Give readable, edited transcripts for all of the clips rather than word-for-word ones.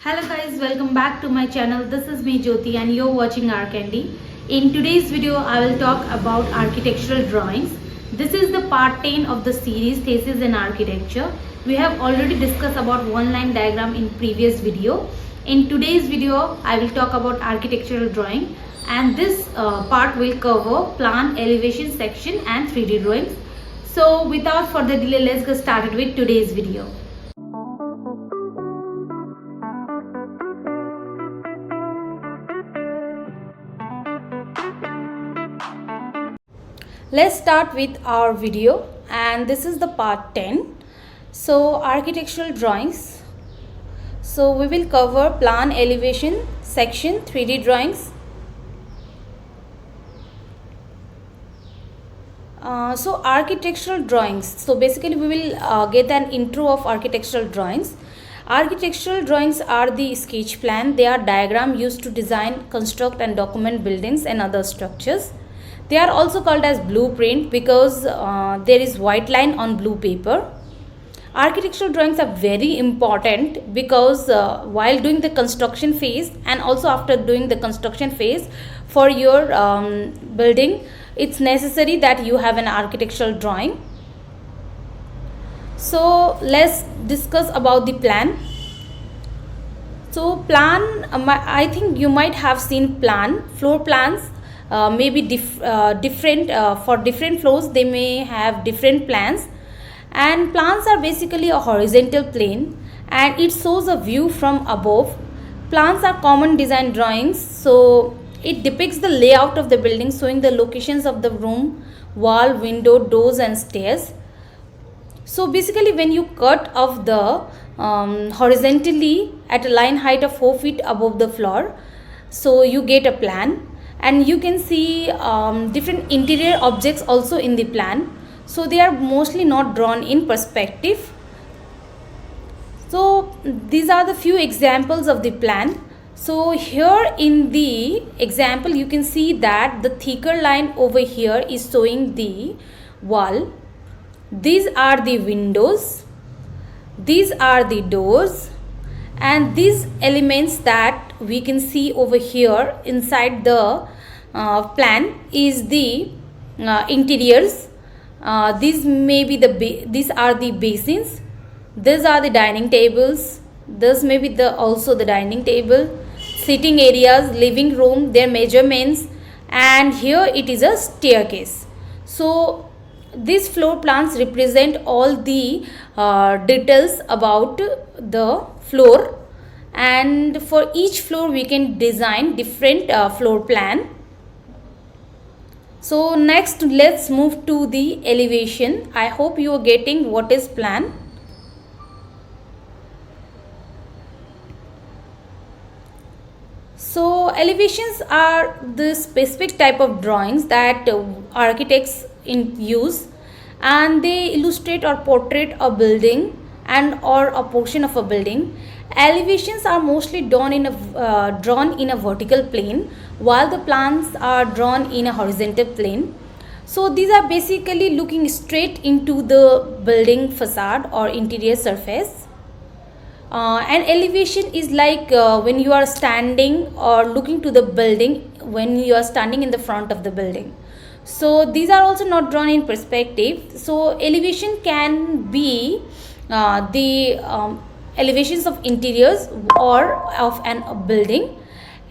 Hello guys, welcome back to my channel. This is me Jyoti and you're watching Arcandy. In today's video, I will talk about architectural drawings. This is the part 10 of the series Thesis in Architecture. We have already discussed about one-line diagram in previous video. In today's video, I will talk about architectural drawing, and this part will cover plan, elevation section and 3D drawings. So without further delay, let's get started with today's video. Let's start with our video, and this is the part 10. So architectural drawings. So we will cover plan, elevation section, 3D drawings. So architectural drawings. So basically we will get an intro of architectural drawings. Architectural drawings are the sketch plan. They are diagram used to design, construct and document buildings and other structures. They are also called as blueprint because there is white line on blue paper. Architectural drawings are very important because while doing the construction phase and also after doing the construction phase for your building, it's necessary that you have an architectural drawing. So let's discuss about the plan. So plan, I think you might have seen plan, floor plans. Maybe different for different floors they may have different plans, and plans are basically a horizontal plane and it shows a view from above. Plans are common design drawings, so it depicts the layout of the building, showing the locations of the room, wall, window, doors and stairs. So basically when you cut off the horizontally at a line height of 4 feet above the floor, so you get a plan. And you can see different interior objects also in the plan. So they are mostly not drawn in perspective. So these are the few examples of the plan. So here in the example you can see that the thicker line over here is showing the wall. These are the windows. These are the doors. And these elements that we can see over here inside the plan is the interiors. These may be these are the basins. These are the dining tables. This may be also the dining table, sitting areas, living room, their measurements, and here it is a staircase. So these floor plans represent all the details about the floor, and for each floor we can design different floor plan. So next let's move to the elevation. I hope you are getting what is plan. So elevations are the specific type of drawings that architects use, and they illustrate or portray a building and or a portion of a building. Elevations are mostly drawn in a vertical plane, while the plans are drawn in a horizontal plane. So these are basically looking straight into the building facade or interior surface. An elevation is like when you are standing or looking to the building, when you are standing in the front of the building. So these are also not drawn in perspective. So elevation can be the elevations of interiors or of a building.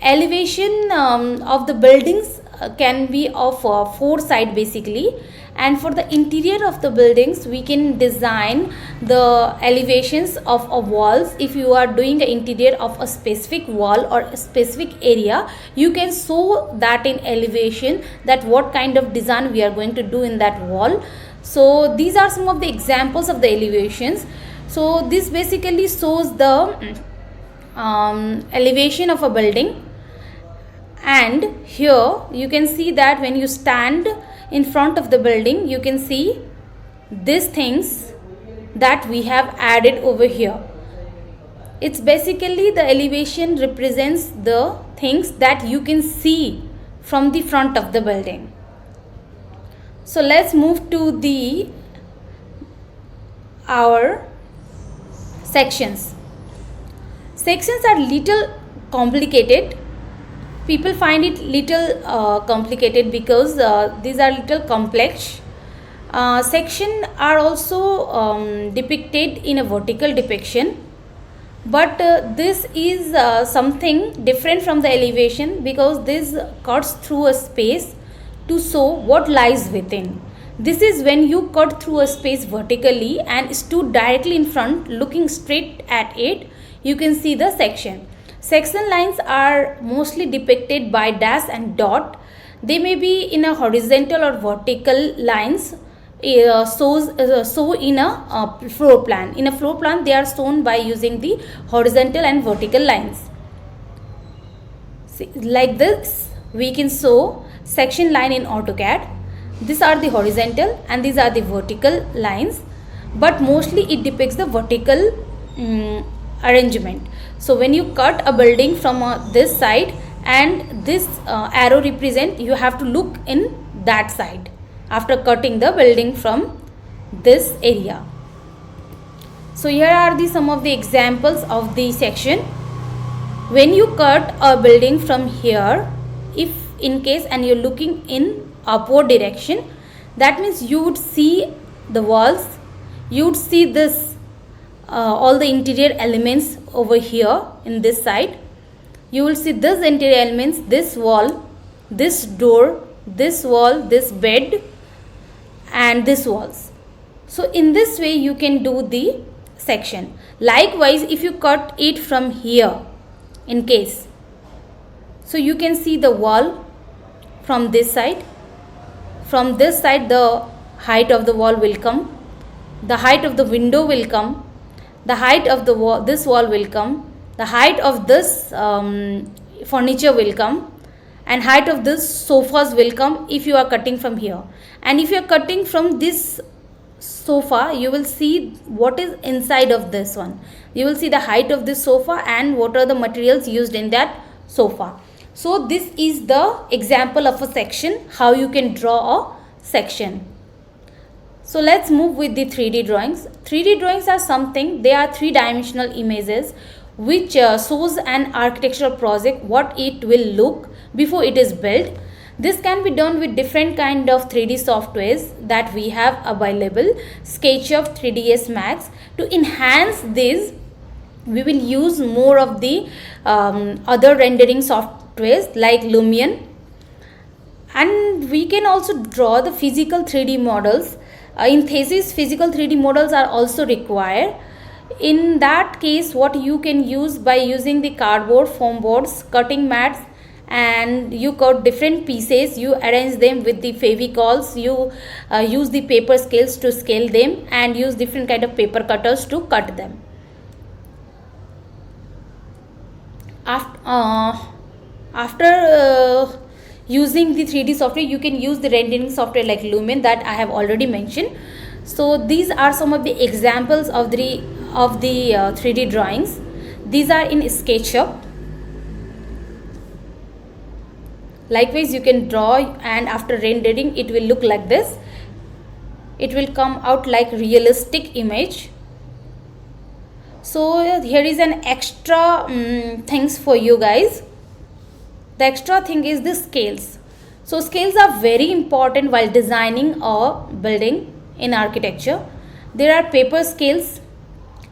Elevation of the buildings can be of 4 sides basically, and for the interior of the buildings we can design the elevations of walls. If you are doing the interior of a specific wall or a specific area, you can show that in elevation, that what kind of design we are going to do in that wall. So these are some of the examples of the elevations. So this basically shows the elevation of a building, and here you can see that when you stand in front of the building, you can see these things that we have added over here. It's basically the elevation represents the things that you can see from the front of the building. So let's move to our sections. Sections are little complicated. People find it little complicated because these are little complex. Section are also depicted in a vertical depiction, but this is something different from the elevation because this cuts through a space to show what lies within. This is when you cut through a space vertically and stood directly in front looking straight at it, you can see the section. Section lines are mostly depicted by dash and dot. They may be in a horizontal or vertical lines show in a floor plan. In a floor plan, they are shown by using the horizontal and vertical lines. See, like this, we can show section line in AutoCAD. These are the horizontal and these are the vertical lines, but mostly it depicts the vertical arrangement. So when you cut a building from this side and this arrow represent, you have to look in that side after cutting the building from this area. So here are some of the examples of the section. When you cut a building from here, if in case and you're looking in upward direction, that means you would see the walls, you would see this all the interior elements over here in this side. You will see this interior elements, this wall, this door, this wall, this bed and this walls. So in this way you can do the section. Likewise, if you cut it from here in case, so you can see the wall from this side. From this side the height of the wall will come, the height of the window will come, the height of the wall, this wall will come, the height of this furniture will come, and height of this sofas will come if you are cutting from here. And if you are cutting from this sofa, you will see what is inside of this one. You will see the height of this sofa and what are the materials used in that sofa. So this is the example of a section, how you can draw a section. So let's move with the 3D drawings. 3D drawings are something, they are three-dimensional images which shows an architectural project, what it will look before it is built. This can be done with different kind of 3D softwares that we have available, SketchUp, 3ds Max. To enhance this, we will use more of the other rendering softwares like Lumion. And we can also draw the physical 3D models. In Thesis, physical 3D models are also required. In that case, what you can use by using the cardboard, foam boards, cutting mats, and you cut different pieces, you arrange them with the favicols, you use the paper scales to scale them and use different kind of paper cutters to cut them. After using the 3D software, you can use the rendering software like Lumion that I have already mentioned. So these are some of the examples of the 3D drawings. These are in SketchUp. Likewise, you can draw and after rendering it will look like this. It will come out like realistic image. So here is an extra things for you guys. The extra thing is the scales. So scales are very important while designing a building in architecture. There are paper scales.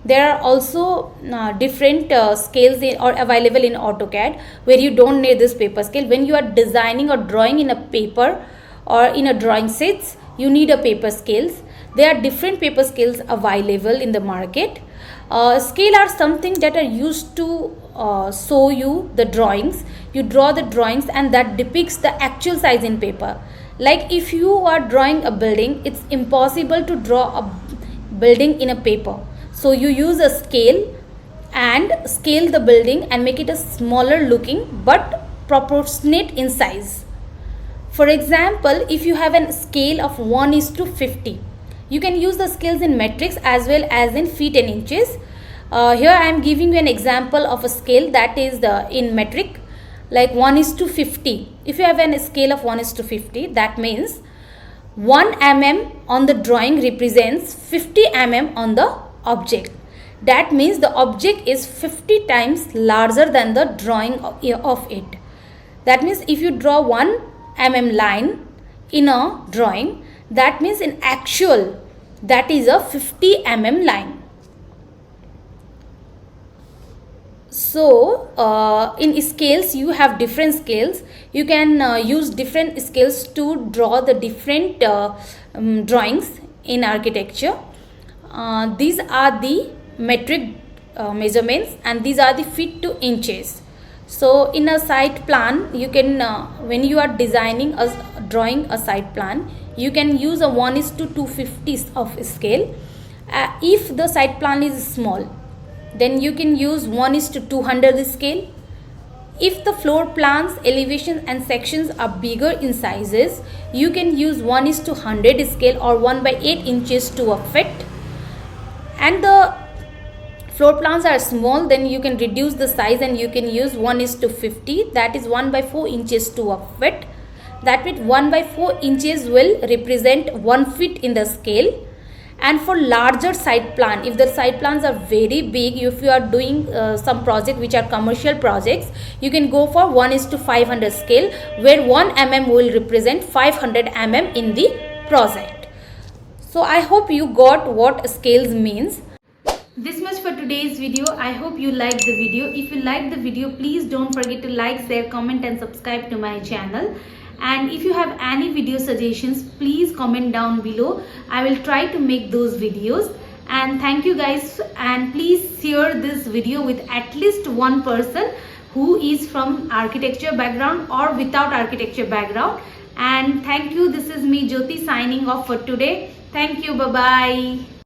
There are also different scales are available in AutoCAD where you don't need this paper scale. When you are designing or drawing in a paper or in a drawing sheets, you need a paper scales. There are different paper scales available in the market. Scale are something that are used to show you the drawings. You draw the drawings and that depicts the actual size in paper. Like if you are drawing a building, it's impossible to draw a building in a paper. So you use a scale and scale the building and make it a smaller looking but proportionate in size. For example, if you have a scale of 1:50, you can use the scales in metrics as well as in feet and inches. Here I am giving you an example of a scale that is in metric, like 1:50. If you have a scale of 1:50, that means 1 mm on the drawing represents 50 mm on the object. That means the object is 50 times larger than the drawing of it. That means if you draw 1 mm line in a drawing, that means in actual that is a 50 mm line. So in scales you have different scales. You can use different scales to draw the different drawings in architecture. These are the metric measurements and these are the feet to inches. So in a site plan, you can when you are drawing a site plan, you can use a 1:250 of scale. If the site plan is small, then you can use 1:200 scale. If the floor plans, elevations and sections are bigger in sizes, you can use 1:100 scale or 1/8 inches to a foot. And the floor plans are small, then you can reduce the size and you can use 1:50, that is 1/4 inches to a foot. That means 1/4 inches will represent 1 foot in the scale. And for larger site plan, if the site plans are very big, if you are doing some project which are commercial projects, you can go for 1:500 scale, where 1 mm will represent 500 mm in the project. So I hope you got what scales means. This much for today's video. I hope you liked the video. If you liked the video, please don't forget to like, share, comment and subscribe to my channel. And if you have any video suggestions, please comment down below. I will try to make those videos. And thank you guys, and please share this video with at least one person who is from architecture background or without architecture background. And thank you. This is me, Jyoti, signing off for today. Thank you. Bye bye.